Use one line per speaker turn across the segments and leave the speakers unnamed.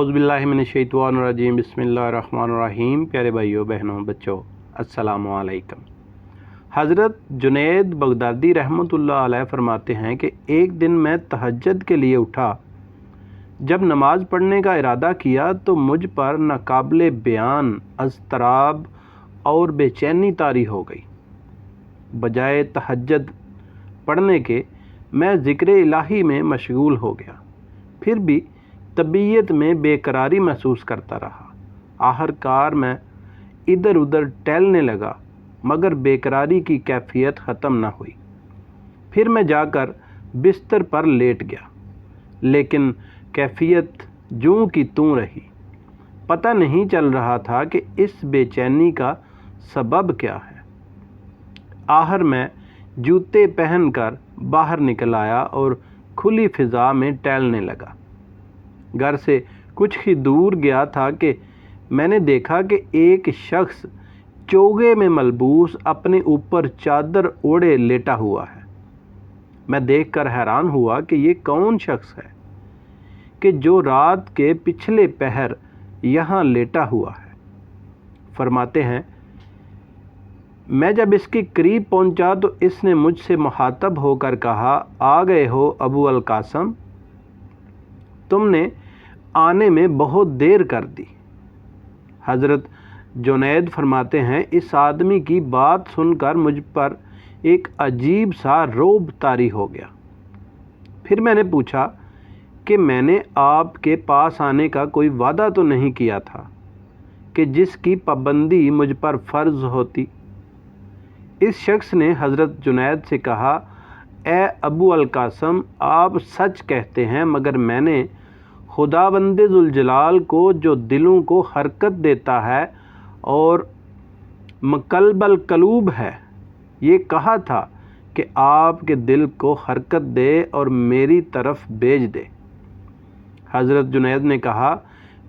आउज़ु बिल्लाहि मिनश्शैतानिर्रजीम बिस्मिल्लाहिर्रहमानिर्रहीम। प्यारे भाइयों बहनों बच्चों अस्सलामु अलैकुम। हज़रत जुनैद बगदादी रहमतुल्लाह अलैह फरमाते हैं कि एक दिन मैं तहज्जुद के लिए उठा। जब नमाज़ पढ़ने का इरादा किया तो मुझ पर नाकाबिले बयान अज़तराब और बेचैनी तारी हो गई। बजाय तहज्जुद पढ़ने के मैं ज़िक्र इलाही में मशगूल हो गया। फिर भी तबीयत में बेकरारी महसूस करता रहा। आखिरकार मैं इधर उधर टहलने लगा मगर बेकरारी की कैफियत ख़त्म न हुई। फिर मैं जाकर बिस्तर पर लेट गया लेकिन कैफियत जूं की तूं रही। पता नहीं चल रहा था कि इस बेचैनी का सबब क्या है। आखिर मैं जूते पहनकर बाहर निकल आया और खुली फ़िज़ा में टहलने लगा। घर से कुछ ही दूर गया था कि मैंने देखा कि एक शख्स चोगे में मलबूस अपने ऊपर चादर ओढ़े लेटा हुआ है। मैं देखकर हैरान हुआ कि ये कौन शख्स है कि जो रात के पिछले पहर यहाँ लेटा हुआ है। फरमाते हैं, मैं जब इसके करीब पहुँचा तो इसने मुझसे मुखातब होकर कहा, आ गए हो अबू अल कासम, तुमने आने में बहुत देर कर दी। हज़रत जुनैद फरमाते हैं, इस आदमी की बात सुनकर मुझ पर एक अजीब सा रौब तारी हो गया। फिर मैंने पूछा कि मैंने आपके पास आने का कोई वादा तो नहीं किया था कि जिसकी पाबंदी मुझ पर फ़र्ज़ होती। इस शख्स ने हज़रत जुनैद से कहा, ए अबू अल कासम, आप सच कहते हैं मगर मैंने खुदावंदे ज़ुल जलाल को जो दिलों को हरकत देता है और मुक़ल्लिबुल क़ुलूब है, ये कहा था कि आपके दिल को हरकत दे और मेरी तरफ भेज दे। हज़रत जुनैद ने कहा,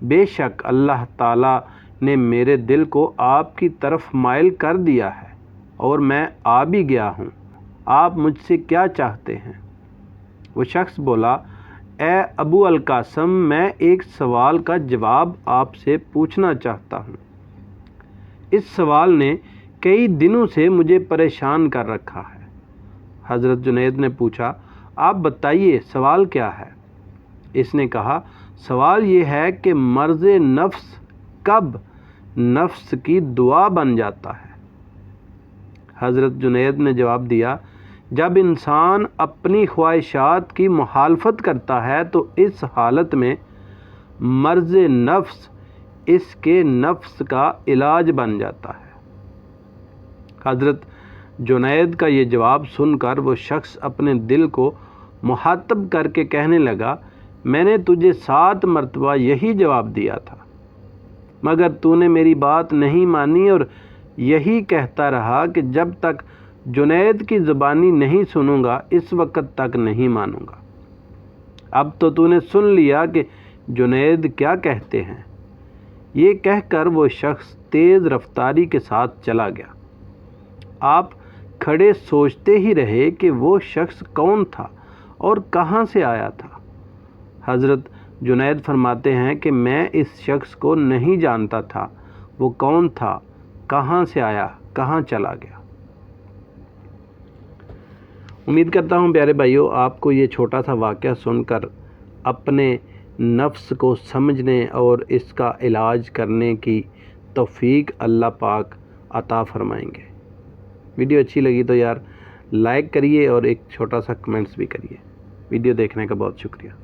बेशक अल्लाह ताला ने मेरे दिल को आपकी तरफ माइल कर दिया है और मैं आ भी गया हूँ। आप मुझसे क्या चाहते हैं? वो शख्स बोला, ए अबू अल कासम, मैं एक सवाल का जवाब आपसे पूछना चाहता हूँ। इस सवाल ने कई दिनों से मुझे परेशान कर रखा है। हज़रत जुनैद ने पूछा, आप बताइए सवाल क्या है? इसने कहा, सवाल ये है कि मर्ज़ नफ्स कब नफ्स की दुआ बन जाता है? हज़रत जुनैद ने जवाब दिया, जब इंसान अपनी ख्वाहिशात की मुखालफत करता है तो इस हालत में मर्ज़ नफ्स इसके नफ्स का इलाज बन जाता है। हज़रत जुनैद का ये जवाब सुनकर वो शख्स अपने दिल को मुखातब करके कहने लगा, मैंने तुझे 7 मरतबा यही जवाब दिया था मगर तूने मेरी बात नहीं मानी और यही कहता रहा कि जब तक जुनैद की ज़ुबानी नहीं सुनूंगा इस वक्त तक नहीं मानूंगा। अब तो तूने सुन लिया कि जुनैद क्या कहते हैं। ये कहकर वो शख्स तेज़ रफ्तारी के साथ चला गया। आप खड़े सोचते ही रहे कि वो शख्स कौन था और कहाँ से आया था। हज़रत जुनैद फरमाते हैं कि मैं इस शख्स को नहीं जानता था। वो कौन था, कहाँ से आया, कहाँ चला गया। उम्मीद करता हूँ प्यारे भाइयों आपको ये छोटा सा वाक़या सुनकर अपने नफ्स को समझने और इसका इलाज करने की तौफ़ीक अल्लाह पाक अता फ़रमाएंगे। वीडियो अच्छी लगी तो यार लाइक करिए और एक छोटा सा कमेंट्स भी करिए। वीडियो देखने का बहुत शुक्रिया।